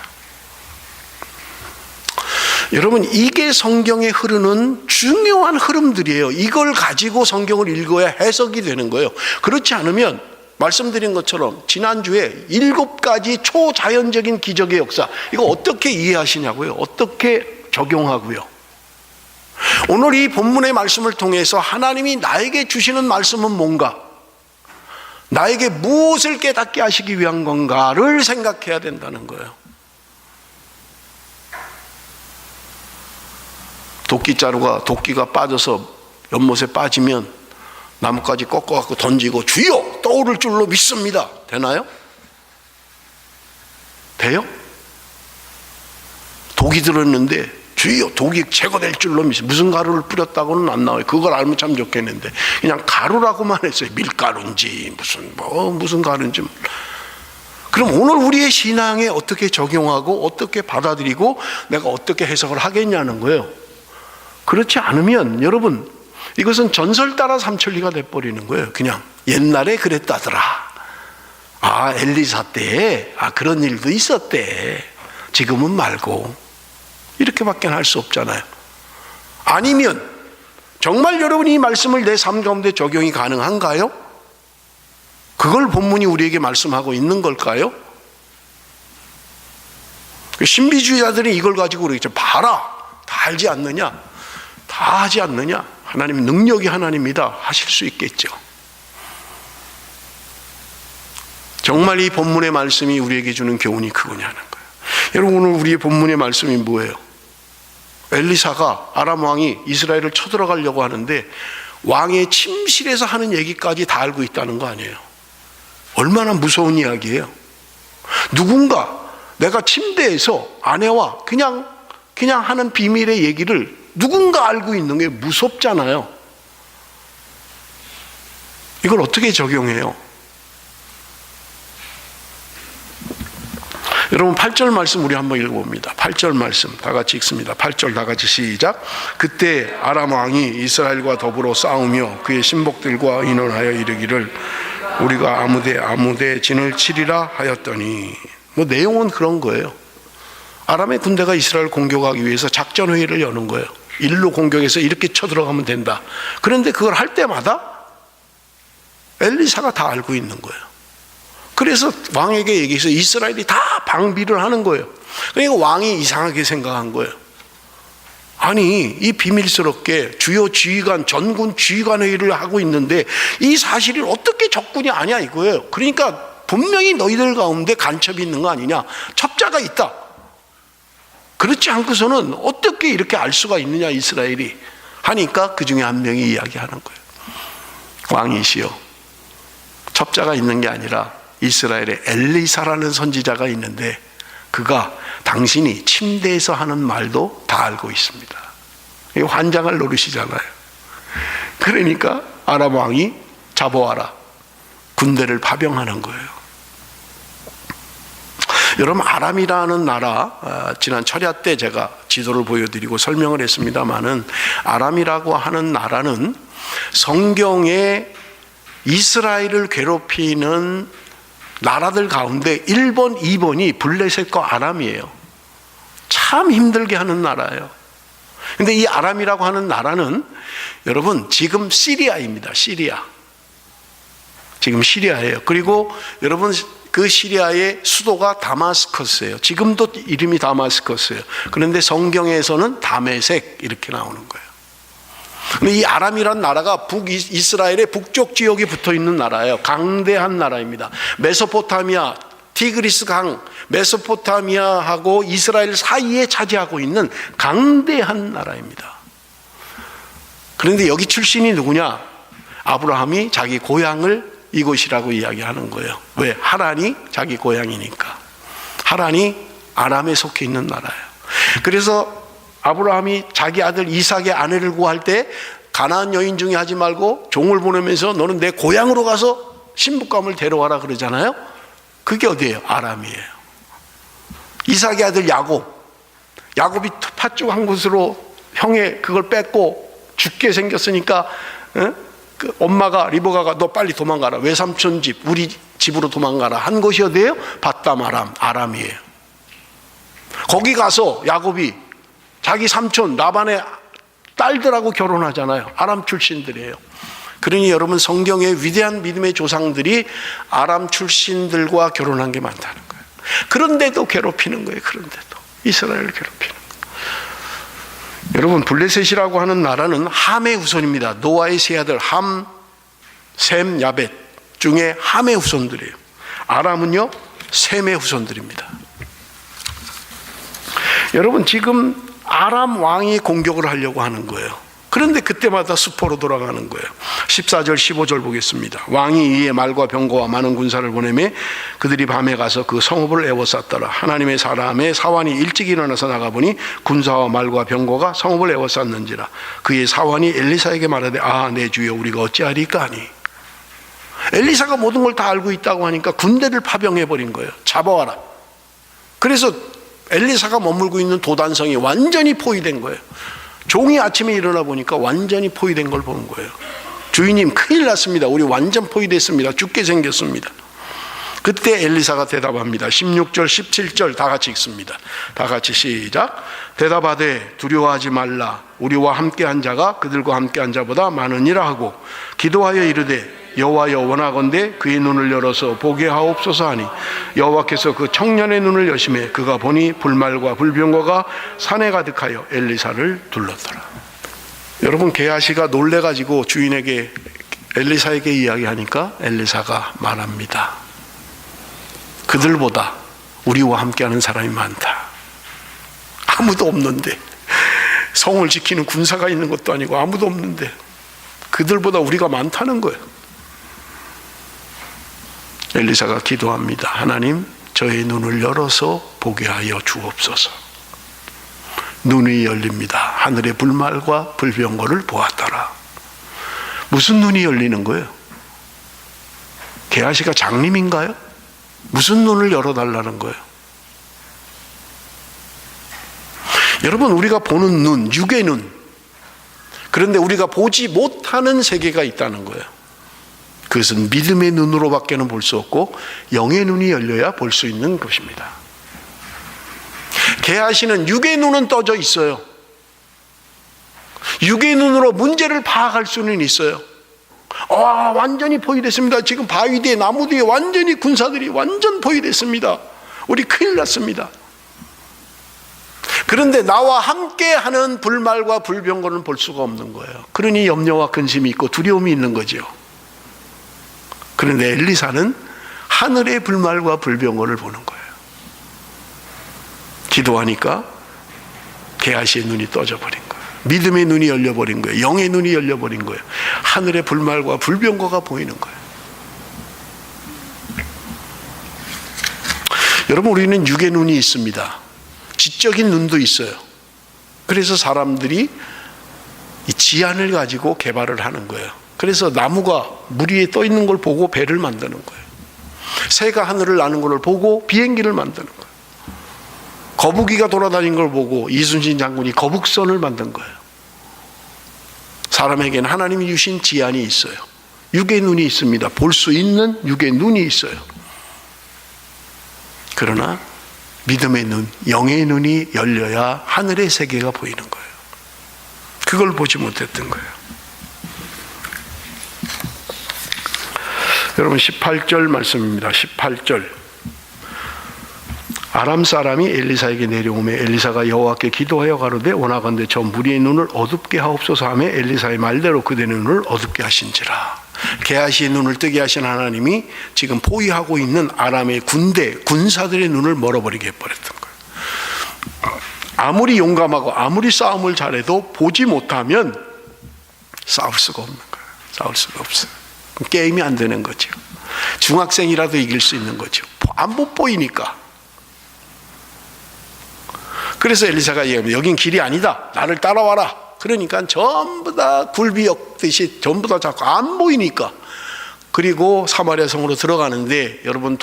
S1: 여러분, 이게 성경에 흐르는 중요한 흐름들이에요. 이걸 가지고 성경을 읽어야 해석이 되는 거예요. 그렇지 않으면 말씀드린 것처럼 지난주에 7가지 초자연적인 기적의 역사, 이거 어떻게 이해하시냐고요? 어떻게 적용하고요? 오늘 이 본문의 말씀을 통해서 하나님이 나에게 주시는 말씀은 뭔가, 나에게 무엇을 깨닫게 하시기 위한 건가를 생각해야 된다는 거예요. 도끼자루가, 도끼가 빠져서 연못에 빠지면 나뭇가지 꺾어갖고 던지고 주여 떠오를 줄로 믿습니다. 되나요? 돼요? 독이 들었는데 주여 독이 제거될 줄로 믿습니다. 무슨 가루를 뿌렸다고는 안 나와요. 그걸 알면 참 좋겠는데 그냥 가루라고만 했어요. 밀가루인지 무슨 가루인지. 그럼 오늘 우리의 신앙에 어떻게 적용하고 어떻게 받아들이고 내가 어떻게 해석을 하겠냐는 거예요. 그렇지 않으면 여러분, 이것은 전설 따라 삼천리가 돼버리는 거예요. 그냥 옛날에 그랬다더라. 엘리사 때에 그런 일도 있었대. 지금은 말고. 이렇게밖에 할 수 없잖아요. 아니면 정말 여러분이 이 말씀을 내 삶 가운데 적용이 가능한가요? 그걸 본문이 우리에게 말씀하고 있는 걸까요? 신비주의자들이 이걸 가지고 그러겠죠. 봐라, 다 알지 않느냐, 다 하지 않느냐, 하나님 능력이 하나님이다 하실 수 있겠죠. 정말 이 본문의 말씀이 우리에게 주는 교훈이 그거냐는 거예요. 여러분, 오늘 우리의 본문의 말씀이 뭐예요? 엘리사가 아람 왕이 이스라엘을 쳐들어가려고 하는데 왕의 침실에서 하는 얘기까지 다 알고 있다는 거 아니에요? 얼마나 무서운 이야기예요. 누군가 내가 침대에서 아내와 그냥 하는 비밀의 얘기를 누군가 알고 있는 게 무섭잖아요. 이걸 어떻게 적용해요? 여러분, 8절 말씀 우리 한번 읽어봅니다. 8절 말씀 다 같이 읽습니다. 8절 다 같이 시작. 그때 아람 왕이 이스라엘과 더불어 싸우며 그의 신복들과 의논하여 이르기를 우리가 아무데 진을 치리라 하였더니, 내용은 그런 거예요. 아람의 군대가 이스라엘 공격하기 위해서 작전회의를 여는 거예요. 일로 공격해서 이렇게 쳐들어가면 된다. 그런데 그걸 할 때마다 엘리사가 다 알고 있는 거예요. 그래서 왕에게 얘기해서 이스라엘이 다 방비를 하는 거예요. 그러니까 왕이 이상하게 생각한 거예요. 아니, 이 비밀스럽게 주요 지휘관, 전군 지휘관 회의를 하고 있는데 이 사실을 어떻게 적군이 아냐 이거예요. 그러니까 분명히 너희들 가운데 간첩이 있는 거 아니냐, 첩자가 있다. 그렇지 않고서는 어떻게 이렇게 알 수가 있느냐 이스라엘이 하니까 그 중에 한 명이 이야기하는 거예요. 왕이시여, 첩자가 있는 게 아니라 이스라엘에 엘리사라는 선지자가 있는데 그가 당신이 침대에서 하는 말도 다 알고 있습니다. 환장을 노리시잖아요. 그러니까 아람 왕이 잡아와라, 군대를 파병하는 거예요. 여러분, 아람이라는 나라, 지난 철야 때 제가 지도를 보여드리고 설명을 했습니다마는 아람이라고 하는 나라는 성경에 이스라엘을 괴롭히는 나라들 가운데 1번, 2번이 블레셋과 아람이에요. 참 힘들게 하는 나라예요. 근데 이 아람이라고 하는 나라는 여러분 지금 시리아입니다. 시리아. 지금 시리아예요. 그리고 여러분 그 시리아의 수도가 다마스커스예요. 지금도 이름이 다마스커스예요. 그런데 성경에서는 다메섹 이렇게 나오는 거예요. 근데 이 아람이란 나라가 이스라엘의 북쪽 지역에 붙어 있는 나라예요. 강대한 나라입니다. 메소포타미아, 티그리스 강, 메소포타미아하고 이스라엘 사이에 차지하고 있는 강대한 나라입니다. 그런데 여기 출신이 누구냐? 아브라함이 자기 고향을 이곳이라고 이야기하는 거예요. 왜? 하란이 자기 고향이니까. 하란이 아람에 속해 있는 나라예요. 그래서 아브라함이 자기 아들 이삭의 아내를 구할 때 가나안 여인 중에 하지 말고 종을 보내면서 너는 내 고향으로 가서 신부감을 데려와라 그러잖아요. 그게 어디예요? 아람이에요. 이삭의 아들 야곱이 팥죽 한 곳으로 형의 그걸 뺏고 죽게 생겼으니까 그 엄마가 리브가가 너 빨리 도망가라, 외삼촌 집 우리 집으로 도망가라 한 곳이 어디예요? 바담 아람이에요. 거기 가서 야곱이 자기 삼촌 라반의 딸들하고 결혼하잖아요. 아람 출신들이에요. 그러니 여러분, 성경의 위대한 믿음의 조상들이 아람 출신들과 결혼한 게 많다는 거예요. 그런데도 괴롭히는 거예요. 그런데도 이스라엘을 괴롭히는 거예요. 여러분, 블레셋이라고 하는 나라는 함의 후손입니다. 노아의 세 아들 함, 셈, 야벳 중에 함의 후손들이에요. 아람은요, 셈의 후손들입니다. 여러분, 지금 아람 왕이 공격을 하려고 하는 거예요. 그런데 그때마다 수포로 돌아가는 거예요. 14절 15절 보겠습니다. 왕이 이에 말과 병거와 많은 군사를 보내매 그들이 밤에 가서 그 성읍을 에워쌌더라. 하나님의 사람의 사환이 일찍 일어나서 나가보니 군사와 말과 병거가 성읍을 에워쌌는지라. 그의 사환이 엘리사에게 말하되 아, 내 주여, 우리가 어찌하리까 하니. 엘리사가 모든 걸 다 알고 있다고 하니까 군대를 파병해버린 거예요. 잡아와라. 그래서 엘리사가 머물고 있는 도단성이 완전히 포위된 거예요. 종이 아침에 일어나 보니까 완전히 포위된 걸 보는 거예요. 주인님, 큰일 났습니다. 우리 완전 포위됐습니다. 죽게 생겼습니다. 그때 엘리사가 대답합니다. 16절 17절 다 같이 읽습니다. 다 같이 시작. 대답하되 두려워하지 말라. 우리와 함께한 자가 그들과 함께한 자보다 많으니라 하고 기도하여 이르되 여호와여, 원하건대 그의 눈을 열어서 보게 하옵소서 하니 여호와께서 그 청년의 눈을 여심해 그가 보니 불말과 불병거가 산에 가득하여 엘리사를 둘렀더라. 여러분, 게하시가 놀래가지고 주인에게, 엘리사에게 이야기하니까 엘리사가 말합니다. 그들보다 우리와 함께하는 사람이 많다. 아무도 없는데, 성을 지키는 군사가 있는 것도 아니고 아무도 없는데 그들보다 우리가 많다는 거예요. 엘리사가 기도합니다. 하나님, 저의 눈을 열어서 보게 하여 주옵소서. 눈이 열립니다. 하늘의 불말과 불병거를 보았더라. 무슨 눈이 열리는 거예요? 게하시가 장님인가요? 무슨 눈을 열어달라는 거예요? 여러분, 우리가 보는 눈, 육의 눈, 그런데 우리가 보지 못하는 세계가 있다는 거예요. 그것은 믿음의 눈으로밖에는 볼 수 없고 영의 눈이 열려야 볼 수 있는 것입니다. 게하시는 육의 눈은 떠져 있어요. 육의 눈으로 문제를 파악할 수는 있어요. 완전히 포위됐습니다. 지금 바위 뒤에, 나무 뒤에 완전히 군사들이 완전 포위됐습니다. 우리 큰일 났습니다. 그런데 나와 함께하는 불말과 불병거는 볼 수가 없는 거예요. 그러니 염려와 근심이 있고 두려움이 있는 거죠. 그런데 엘리사는 하늘의 불말과 불병거를 보는 거예요. 기도하니까 게하시의 눈이 떠져버린 거예요. 믿음의 눈이 열려버린 거예요. 영의 눈이 열려버린 거예요. 하늘의 불말과 불병거가 보이는 거예요. 여러분, 우리는 육의 눈이 있습니다. 지적인 눈도 있어요. 그래서 사람들이 이 지안을 가지고 개발을 하는 거예요. 그래서 나무가 물 위에 떠 있는 걸 보고 배를 만드는 거예요. 새가 하늘을 나는 걸 보고 비행기를 만드는 거예요. 거북이가 돌아다니는 걸 보고 이순신 장군이 거북선을 만든 거예요. 사람에게는 하나님이 주신 지안이 있어요. 육의 눈이 있습니다. 볼 수 있는 육의 눈이 있어요. 그러나 믿음의 눈, 영의 눈이 열려야 하늘의 세계가 보이는 거예요. 그걸 보지 못했던 거예요. 여러분, 18절 말씀입니다. 18절. 아람 사람이 엘리사에게 내려오매 엘리사가 여호와께 기도하여 가로되 원하건대 저 무리의 눈을 어둡게 하옵소서 하며 엘리사의 말대로 그들의 눈을 어둡게 하신지라. 게하시의 눈을 뜨게 하신 하나님이 지금 포위하고 있는 아람의 군사들의 눈을 멀어버리게 해버렸던 거예요. 아무리 용감하고 아무리 싸움을 잘해도 보지 못하면 싸울 수가 없는 거예요. 싸울 수가 없어요. 게임이 안 되는 거죠. 중학생이라도 이길 수 있는 거죠. 못 보이니까. 그래서 엘리사가 여긴 길이 아니다. 나를 따라와라. 그러니까 전부 다 굴비역듯이 전부 다 자꾸 안 보이니까. 그리고 사마리아 성으로 들어가는데 여러분,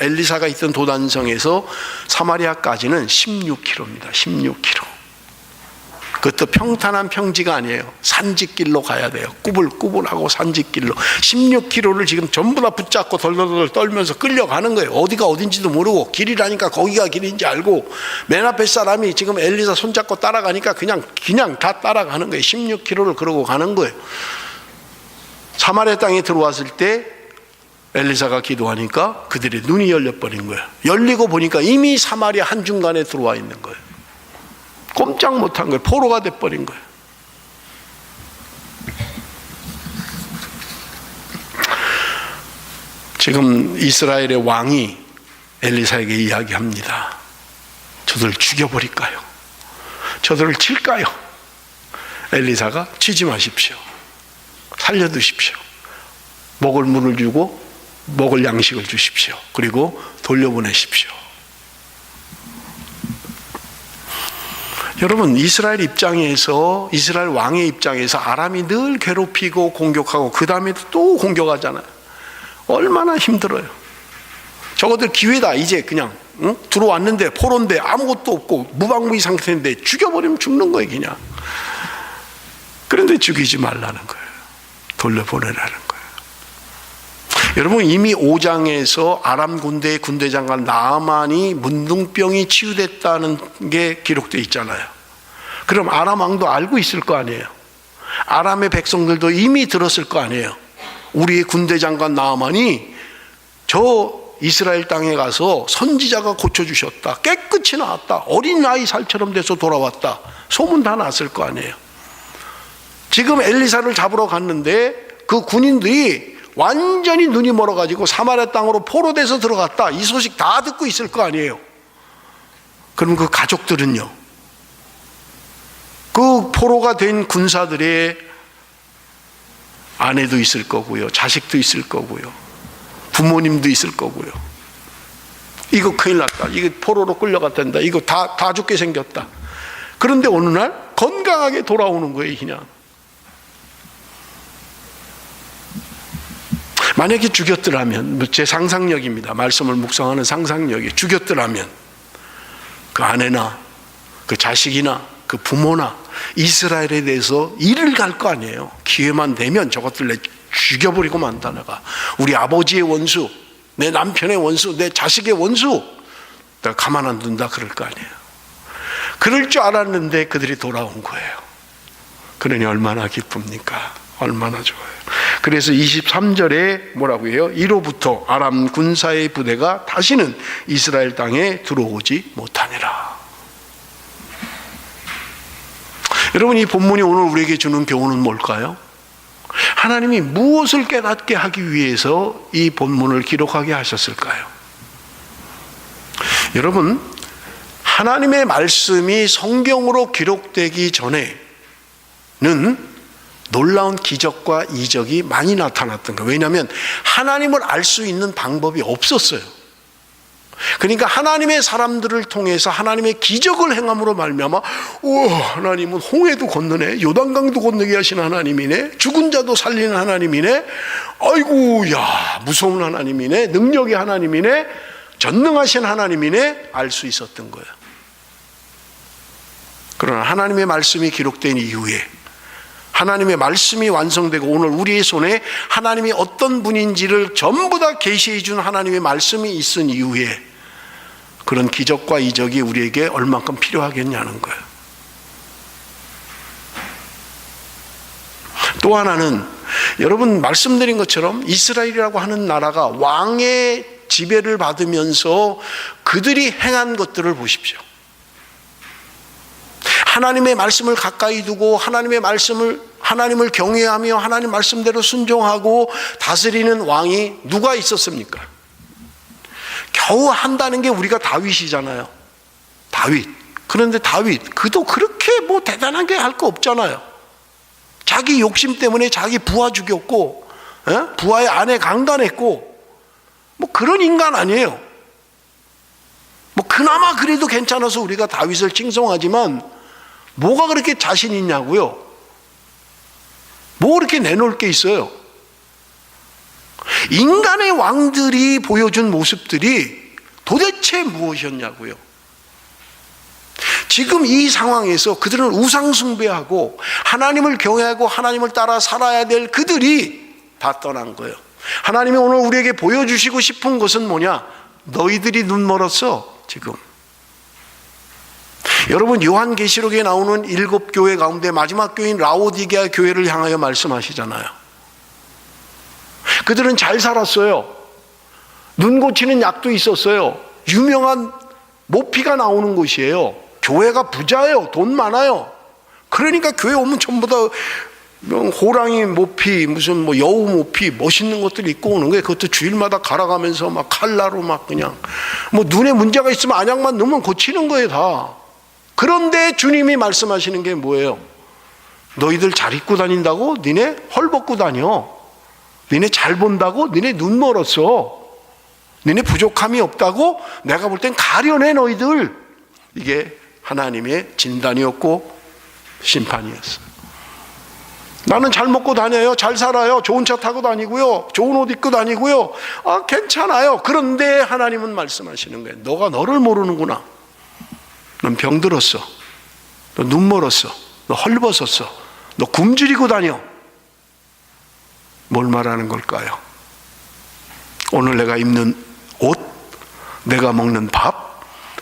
S1: 엘리사가 있던 도단성에서 사마리아까지는 16km입니다. 16km. 그것도 평탄한 평지가 아니에요. 산지길로 가야 돼요. 꾸불꾸불하고 산지길로 16km를 지금 전부 다 붙잡고 덜덜덜 떨면서 끌려가는 거예요. 어디가 어딘지도 모르고, 길이라니까 거기가 길인지 알고, 맨 앞에 사람이 지금 엘리사 손잡고 따라가니까 그냥 다 따라가는 거예요. 16km를 그러고 가는 거예요. 사마리아 땅에 들어왔을 때 엘리사가 기도하니까 그들의 눈이 열려버린 거예요. 열리고 보니까 이미 사마리아 한중간에 들어와 있는 거예요. 꼼짝 못한 거예요. 포로가 돼버린 거예요. 지금 이스라엘의 왕이 엘리사에게 이야기합니다. 저들을 죽여버릴까요? 저들을 칠까요? 엘리사가 치지 마십시오. 살려두십시오. 먹을 물을 주고 먹을 양식을 주십시오. 그리고 돌려보내십시오. 여러분, 이스라엘 입장에서, 이스라엘 왕의 입장에서 아람이 늘 괴롭히고 공격하고 그 다음에 또 공격하잖아요. 얼마나 힘들어요. 저것들 기회다. 이제 그냥 들어왔는데 포로인데 아무것도 없고 무방비 상태인데 죽여버리면 죽는 거예요, 그냥. 그런데 죽이지 말라는 거예요. 돌려보내라는 거예요. 여러분, 이미 5장에서 아람 군대의 군대장관 나아만이 문둥병이 치유됐다는 게 기록되어 있잖아요. 그럼 아람 왕도 알고 있을 거 아니에요. 아람의 백성들도 이미 들었을 거 아니에요. 우리의 군대장관 나아만이 저 이스라엘 땅에 가서 선지자가 고쳐주셨다, 깨끗이 나았다, 어린아이 살처럼 돼서 돌아왔다, 소문 다 났을 거 아니에요. 지금 엘리사를 잡으러 갔는데 그 군인들이 완전히 눈이 멀어가지고 사마리아 땅으로 포로돼서 들어갔다, 이 소식 다 듣고 있을 거 아니에요. 그럼 그 가족들은요, 그 포로가 된 군사들의 아내도 있을 거고요, 자식도 있을 거고요, 부모님도 있을 거고요. 이거 큰일 났다, 이거 포로로 끌려갔단다, 이거 다 죽게 생겼다. 그런데 어느 날 건강하게 돌아오는 거예요, 그냥. 만약에 죽였더라면, 제 상상력입니다. 말씀을 묵상하는 상상력이 죽였더라면 그 아내나 그 자식이나 그 부모나 이스라엘에 대해서 일을 갈 거 아니에요. 기회만 되면 저것들 내 죽여버리고 만다. 내가 우리 아버지의 원수, 내 남편의 원수, 내 자식의 원수, 내가 가만 안 둔다 그럴 거 아니에요. 그럴 줄 알았는데 그들이 돌아온 거예요. 그러니 얼마나 기쁩니까? 얼마나 좋아요. 그래서 23절에 뭐라고 해요? 이로부터 아람 군사의 부대가 다시는 이스라엘 땅에 들어오지 못하니라. 여러분, 이 본문이 오늘 우리에게 주는 교훈은 뭘까요? 하나님이 무엇을 깨닫게 하기 위해서 이 본문을 기록하게 하셨을까요? 여러분, 하나님의 말씀이 성경으로 기록되기 전에는 놀라운 기적과 이적이 많이 나타났던 거예요. 왜냐하면 하나님을 알 수 있는 방법이 없었어요. 그러니까 하나님의 사람들을 통해서 하나님의 기적을 행함으로 말미암아, 우와, 하나님은 홍해도 건너네, 요단강도 건너게 하신 하나님이네, 죽은 자도 살리는 하나님이네, 아이고, 야, 무서운 하나님이네, 능력의 하나님이네, 전능하신 하나님이네, 알 수 있었던 거예요. 그러나 하나님의 말씀이 기록된 이후에, 하나님의 말씀이 완성되고 오늘 우리의 손에 하나님이 어떤 분인지를 전부 다 계시해 준 하나님의 말씀이 있은 이후에 그런 기적과 이적이 우리에게 얼만큼 필요하겠냐는 거예요. 또 하나는, 여러분 말씀드린 것처럼 이스라엘이라고 하는 나라가 왕의 지배를 받으면서 그들이 행한 것들을 보십시오. 하나님의 말씀을 가까이 두고 하나님을 경외하며 하나님 말씀대로 순종하고 다스리는 왕이 누가 있었습니까? 겨우 한다는 게 우리가 다윗이잖아요. 다윗. 그런데 다윗, 그도 그렇게 뭐 대단한 게 할 거 없잖아요. 자기 욕심 때문에 자기 부하 죽였고, 부하의 아내 강간했고, 뭐 그런 인간 아니에요. 뭐 그나마 그래도 괜찮아서 우리가 다윗을 칭송하지만 뭐가 그렇게 자신 있냐고요? 뭐 그렇게 내놓을 게 있어요? 인간의 왕들이 보여준 모습들이 도대체 무엇이었냐고요? 지금 이 상황에서 그들은 우상 숭배하고 하나님을 경외하고 하나님을 따라 살아야 될 그들이 다 떠난 거예요. 하나님이 오늘 우리에게 보여주시고 싶은 것은 뭐냐? 너희들이 눈 멀었어 지금. 여러분, 요한계시록에 나오는 7교회 가운데 마지막 교회인 라오디게아 교회를 향하여 말씀하시잖아요. 그들은 잘 살았어요. 눈 고치는 약도 있었어요. 유명한 모피가 나오는 곳이에요. 교회가 부자예요. 돈 많아요. 그러니까 교회 오면 전부 다 호랑이 모피, 무슨 뭐 여우 모피, 멋있는 것들이 입고 오는 거예요. 그것도 주일마다 갈아가면서 막 칼라로 막 그냥 뭐 눈에 문제가 있으면 안약만 넣으면 고치는 거예요, 다. 그런데 주님이 말씀하시는 게 뭐예요? 너희들 잘 입고 다닌다고? 니네 헐벗고 다녀. 니네 잘 본다고? 니네 눈 멀었어. 니네 부족함이 없다고? 내가 볼 땐 가려내 너희들. 이게 하나님의 진단이었고 심판이었어요. 나는 잘 먹고 다녀요. 잘 살아요. 좋은 차 타고 다니고요. 좋은 옷 입고 다니고요. 괜찮아요. 그런데 하나님은 말씀하시는 거예요. 너가 너를 모르는구나. 넌 병들었어. 너 눈 멀었어. 너 헐벗었어. 너 굶주리고 다녀. 뭘 말하는 걸까요? 오늘 내가 입는 옷, 내가 먹는 밥,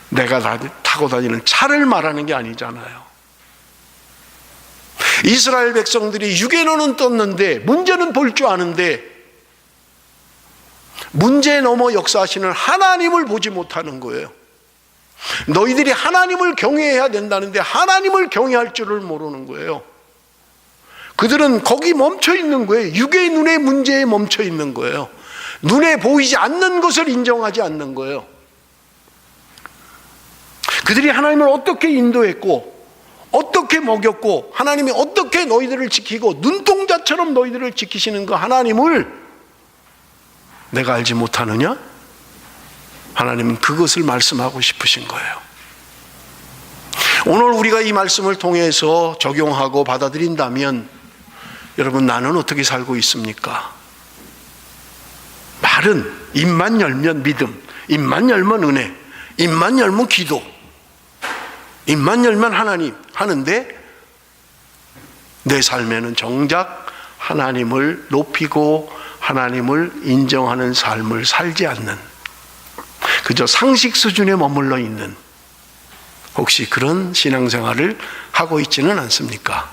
S1: 내가 타고 다니는 차를 말하는 게 아니잖아요. 이스라엘 백성들이 유괴로는 떴는데 문제는 볼 줄 아는데 문제 넘어 역사하시는 하나님을 보지 못하는 거예요. 너희들이 하나님을 경외해야 된다는데 하나님을 경외할 줄을 모르는 거예요. 그들은 거기 멈춰 있는 거예요. 육의 눈의 문제에 멈춰 있는 거예요. 눈에 보이지 않는 것을 인정하지 않는 거예요. 그들이 하나님을 어떻게 인도했고 어떻게 먹였고 하나님이 어떻게 너희들을 지키고 눈동자처럼 너희들을 지키시는 그 하나님을 내가 알지 못하느냐? 하나님은 그것을 말씀하고 싶으신 거예요. 오늘 우리가 이 말씀을 통해서 적용하고 받아들인다면 여러분, 나는 어떻게 살고 있습니까? 말은 입만 열면 믿음, 입만 열면 은혜, 입만 열면 기도, 입만 열면 하나님 하는데 내 삶에는 정작 하나님을 높이고 하나님을 인정하는 삶을 살지 않는, 그저 상식 수준에 머물러 있는, 혹시 그런 신앙생활을 하고 있지는 않습니까?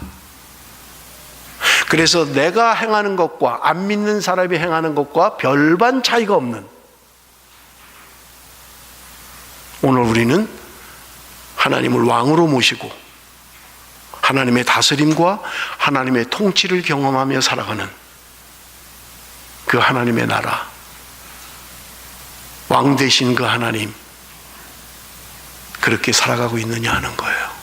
S1: 그래서 내가 행하는 것과 안 믿는 사람이 행하는 것과 별반 차이가 없는, 오늘 우리는 하나님을 왕으로 모시고 하나님의 다스림과 하나님의 통치를 경험하며 살아가는 그 하나님의 나라, 왕 되신 그 하나님, 그렇게 살아가고 있느냐 하는 거예요.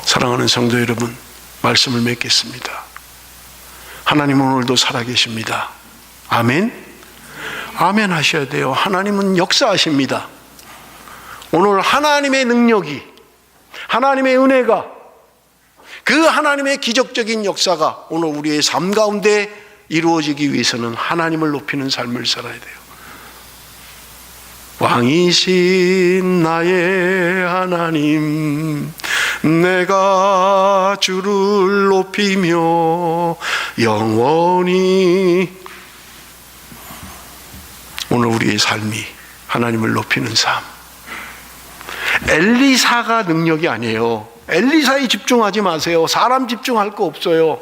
S1: 사랑하는 성도 여러분, 말씀을 맺겠습니다. 하나님은 오늘도 살아계십니다. 아멘? 아멘 하셔야 돼요. 하나님은 역사하십니다. 오늘 하나님의 능력이, 하나님의 은혜가, 그 하나님의 기적적인 역사가 오늘 우리의 삶 가운데 이루어지기 위해서는 하나님을 높이는 삶을 살아야 돼요. 왕이신 나의 하나님, 내가 주를 높이며 영원히. 오늘 우리의 삶이 하나님을 높이는 삶. 엘리사가 능력이 아니에요. 엘리사에 집중하지 마세요. 사람 집중할 거 없어요.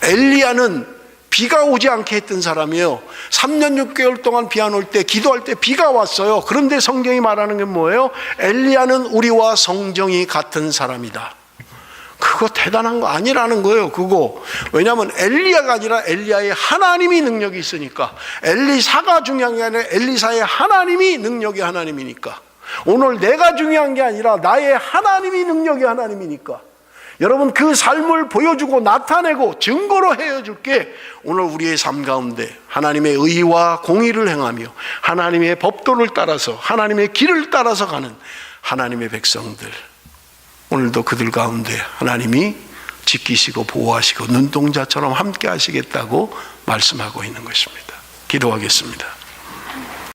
S1: 엘리야는 비가 오지 않게 했던 사람이에요. 3년 6개월 동안 비 안 올 때, 기도할 때 비가 왔어요. 그런데 성경이 말하는 게 뭐예요? 엘리야는 우리와 성정이 같은 사람이다. 그거 대단한 거 아니라는 거예요. 그거. 왜냐하면 엘리야가 아니라 엘리야의 하나님이 능력이 있으니까. 엘리사가 중요한 게 아니라 엘리사의 하나님이 능력이 하나님이니까. 오늘 내가 중요한 게 아니라 나의 하나님이 능력이 하나님이니까. 여러분, 그 삶을 보여주고 나타내고 증거로 헤어줄게. 오늘 우리의 삶 가운데 하나님의 의와 공의를 행하며 하나님의 법도를 따라서 하나님의 길을 따라서 가는 하나님의 백성들, 오늘도 그들 가운데 하나님이 지키시고 보호하시고 눈동자처럼 함께 하시겠다고 말씀하고 있는 것입니다. 기도하겠습니다.